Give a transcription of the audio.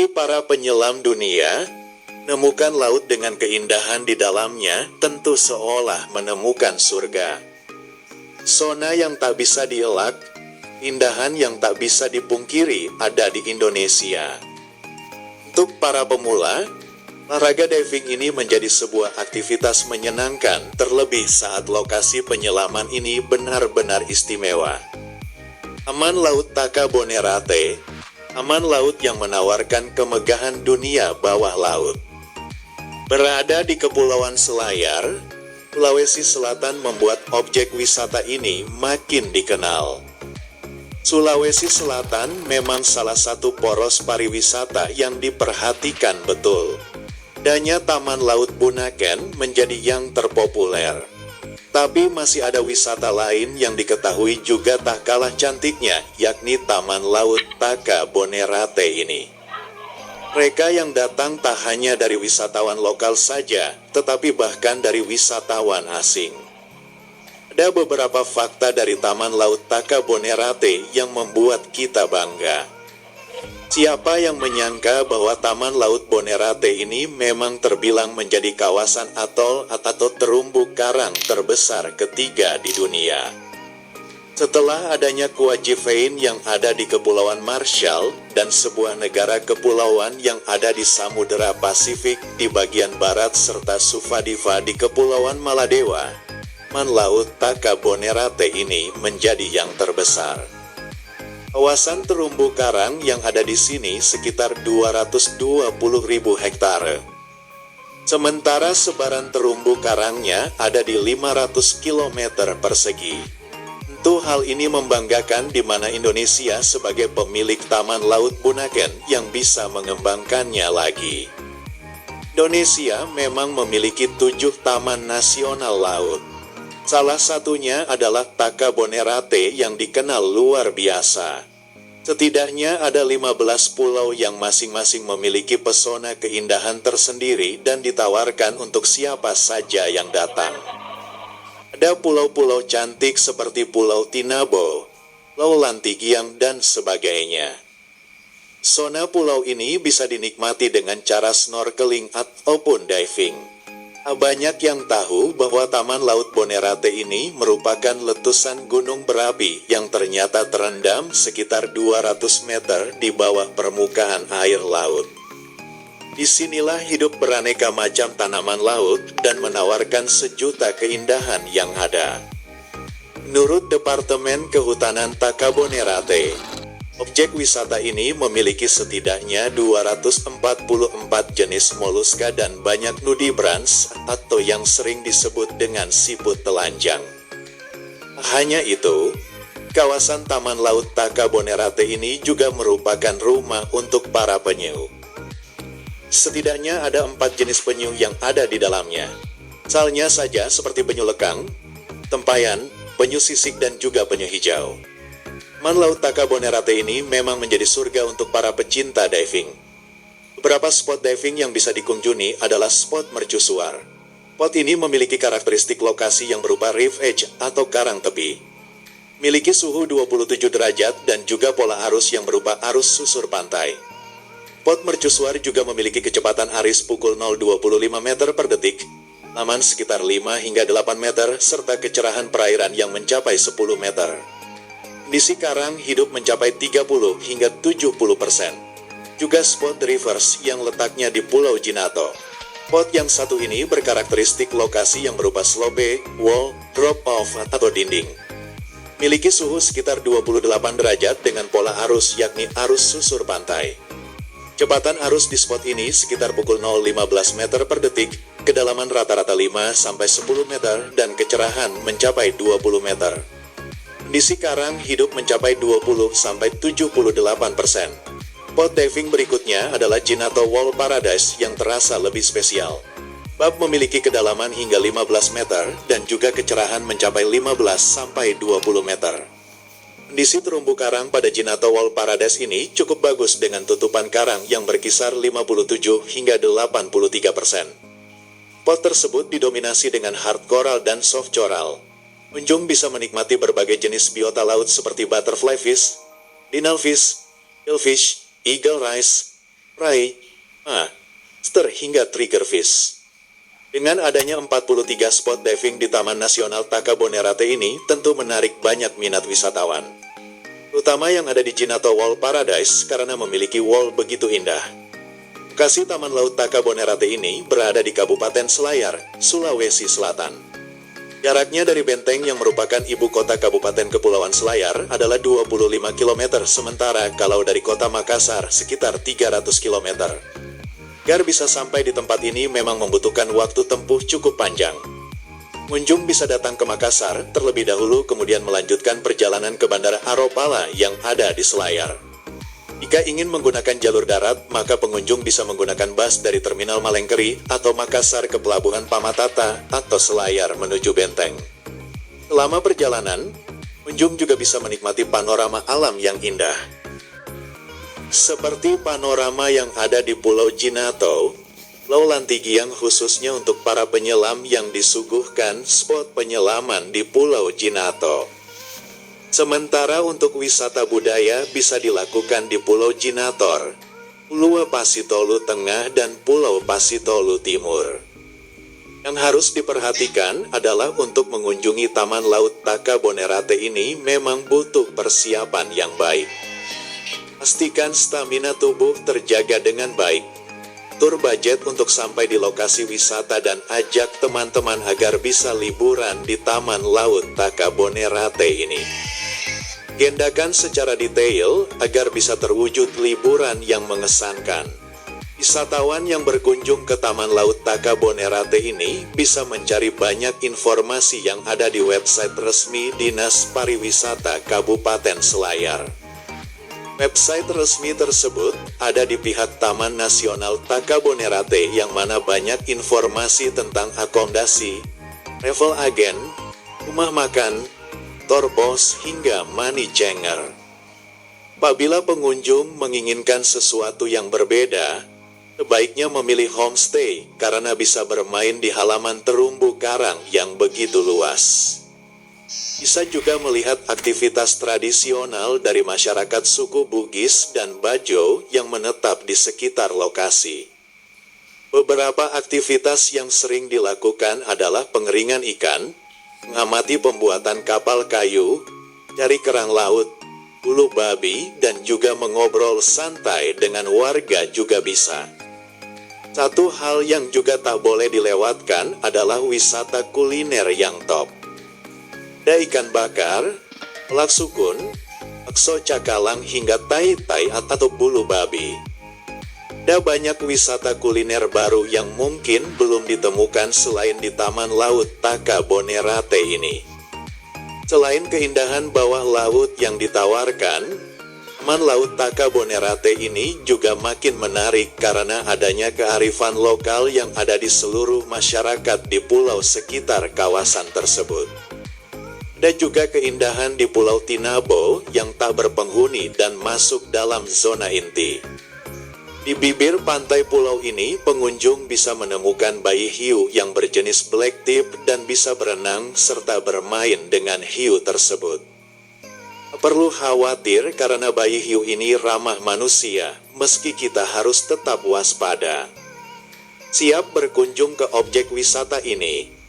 Bagi para penyelam dunia, menemukan laut dengan keindahan di dalamnya tentu seolah menemukan surga. Sona yang tak bisa dielak, keindahan yang tak bisa dipungkiri ada di Indonesia. Untuk para pemula, olahraga diving ini menjadi sebuah aktivitas menyenangkan, terlebih saat lokasi penyelaman ini benar-benar istimewa. Taman Laut Taka Bonerate, taman laut yang menawarkan kemegahan dunia bawah laut. Berada di Kepulauan Selayar, Sulawesi Selatan membuat objek wisata ini makin dikenal. Sulawesi Selatan memang salah satu poros pariwisata yang diperhatikan betul. Adanya Taman Laut Bunaken menjadi yang terpopuler. Tapi masih ada wisata lain yang diketahui juga tak kalah cantiknya, yakni Taman Laut Taka Bonerate ini. Mereka yang datang tak hanya dari wisatawan lokal saja, tetapi bahkan dari wisatawan asing. Ada beberapa fakta dari Taman Laut Taka Bonerate yang membuat kita bangga. Siapa yang menyangka bahwa Taman Laut Bonerate ini memang terbilang menjadi kawasan atol atau terumbu karang terbesar ketiga di dunia. Setelah adanya Kuajivein yang ada di Kepulauan Marshall dan sebuah negara kepulauan yang ada di Samudera Pasifik di bagian barat serta Suvadiva di Kepulauan Maladewa, Taman Laut Taka Bonerate ini menjadi yang terbesar. Kawasan terumbu karang yang ada di sini sekitar 220.000 hektare. Sementara sebaran terumbu karangnya ada di 500 km persegi. Tentu hal ini membanggakan di mana Indonesia sebagai pemilik Taman Laut Bunaken yang bisa mengembangkannya lagi. Indonesia memang memiliki 7 taman nasional laut. Salah satunya adalah Taka Bonerate yang dikenal luar biasa. Setidaknya ada 15 pulau yang masing-masing memiliki pesona keindahan tersendiri dan ditawarkan untuk siapa saja yang datang. Ada pulau-pulau cantik seperti Pulau Tinabo, Pulau Lantigiang, dan sebagainya. Zona pulau ini bisa dinikmati dengan cara snorkeling ataupun diving. Banyak yang tahu bahwa Taman Laut Bonerate ini merupakan letusan gunung berapi yang ternyata terendam sekitar 200 meter di bawah permukaan air laut. Disinilah hidup beraneka macam tanaman laut dan menawarkan sejuta keindahan yang ada. Menurut Departemen Kehutanan Taka Bonerate, objek wisata ini memiliki setidaknya 244 jenis moluska dan banyak nudibranch atau yang sering disebut dengan siput telanjang. Hanya itu, kawasan Taman Laut Taka Bonerate ini juga merupakan rumah untuk para penyu. Setidaknya ada 4 jenis penyu yang ada di dalamnya. Misalnya saja seperti penyu lekang, tempayan, penyu sisik dan juga penyu hijau. Taman Laut Taka Bonerate ini memang menjadi surga untuk para pecinta diving. Beberapa spot diving yang bisa dikunjungi adalah spot mercusuar. Spot ini memiliki karakteristik lokasi yang berupa reef edge atau karang tepi. Miliki suhu 27 derajat dan juga pola arus yang berupa arus susur pantai. Spot mercusuar juga memiliki kecepatan aris pukul 0,25 meter per detik, laman sekitar 5 hingga 8 meter, serta kecerahan perairan yang mencapai 10 meter. Kondisi karang hidup mencapai 30 hingga 70%. Juga spot reverse yang letaknya di Pulau Jinato. Spot yang satu ini berkarakteristik lokasi yang berupa slope, wall, drop-off, atau dinding. Miliki suhu sekitar 28 derajat dengan pola arus yakni arus susur pantai. Kecepatan arus di spot ini sekitar pukul 0,15 meter per detik, kedalaman rata-rata 5 sampai 10 meter, dan kecerahan mencapai 20 meter. Kondisi karang hidup mencapai 20-78%. Spot diving berikutnya adalah Jinato Wall Paradise yang terasa lebih spesial. Bab memiliki kedalaman hingga 15 meter dan juga kecerahan mencapai 15-20 meter. Kondisi terumbu karang pada Jinato Wall Paradise ini cukup bagus dengan tutupan karang yang berkisar 57 hingga 83%. Spot tersebut didominasi dengan hard coral dan soft coral. Pengunjung bisa menikmati berbagai jenis biota laut seperti butterfly fish, dinalfish, killfish, eagle rice, rai, monster hingga triggerfish. Dengan adanya 43 spot diving di Taman Nasional Taka Bonerate ini tentu menarik banyak minat wisatawan. Terutama yang ada di Jinato Wall Paradise karena memiliki wall begitu indah. Lokasi Taman Laut Taka Bonerate ini berada di Kabupaten Selayar, Sulawesi Selatan. Jaraknya dari Benteng yang merupakan ibu kota Kabupaten Kepulauan Selayar adalah 25 km, sementara kalau dari kota Makassar sekitar 300 km. Agar bisa sampai di tempat ini memang membutuhkan waktu tempuh cukup panjang. Pengunjung bisa datang ke Makassar terlebih dahulu kemudian melanjutkan perjalanan ke Bandara Aropala yang ada di Selayar. Jika ingin menggunakan jalur darat, maka pengunjung bisa menggunakan bus dari Terminal Malengkeri atau Makassar ke Pelabuhan Pamatata atau Selayar menuju Benteng. Selama perjalanan, pengunjung juga bisa menikmati panorama alam yang indah. Seperti panorama yang ada di Pulau Jinato, Pulau Lantigiang khususnya untuk para penyelam yang disuguhkan spot penyelaman di Pulau Jinato. Sementara untuk wisata budaya bisa dilakukan di Pulau Jinator, Pulau Pasitolu Tengah dan Pulau Pasitolu Timur. Yang harus diperhatikan adalah untuk mengunjungi Taman Laut Taka Bonerate ini memang butuh persiapan yang baik. Pastikan stamina tubuh terjaga dengan baik. Atur budget untuk sampai di lokasi wisata dan ajak teman-teman agar bisa liburan di Taman Laut Taka Bonerate ini. Agendakan secara detail agar bisa terwujud liburan yang mengesankan. Wisatawan yang berkunjung ke Taman Laut Taka Bonerate ini bisa mencari banyak informasi yang ada di website resmi Dinas Pariwisata Kabupaten Selayar. Website resmi tersebut ada di pihak Taman Nasional Taka Bonerate yang mana banyak informasi tentang akomodasi, travel agent, rumah makan, tour bus hingga money changer. Apabila pengunjung menginginkan sesuatu yang berbeda, sebaiknya memilih homestay karena bisa bermain di halaman terumbu karang yang begitu luas. Bisa juga melihat aktivitas tradisional dari masyarakat suku Bugis dan Bajo yang menetap di sekitar lokasi. Beberapa aktivitas yang sering dilakukan adalah pengeringan ikan, mengamati pembuatan kapal kayu, cari kerang laut, bulu babi, dan juga mengobrol santai dengan warga juga bisa. Satu hal yang juga tak boleh dilewatkan adalah wisata kuliner yang top. Ada ikan bakar, telak sukun, bakso cakalang hingga tai-tai atau bulu babi. Ada banyak wisata kuliner baru yang mungkin belum ditemukan selain di Taman Laut Taka Bonerate ini. Selain keindahan bawah laut yang ditawarkan, Taman Laut Taka Bonerate ini juga makin menarik karena adanya kearifan lokal yang ada di seluruh masyarakat di pulau sekitar kawasan tersebut. Ada juga keindahan di Pulau Tinabo yang tak berpenghuni dan masuk dalam zona inti. Di bibir pantai pulau ini, pengunjung bisa menemukan bayi hiu yang berjenis black tip dan bisa berenang serta bermain dengan hiu tersebut. Tak perlu khawatir karena bayi hiu ini ramah manusia, meski kita harus tetap waspada. Siap berkunjung ke objek wisata ini?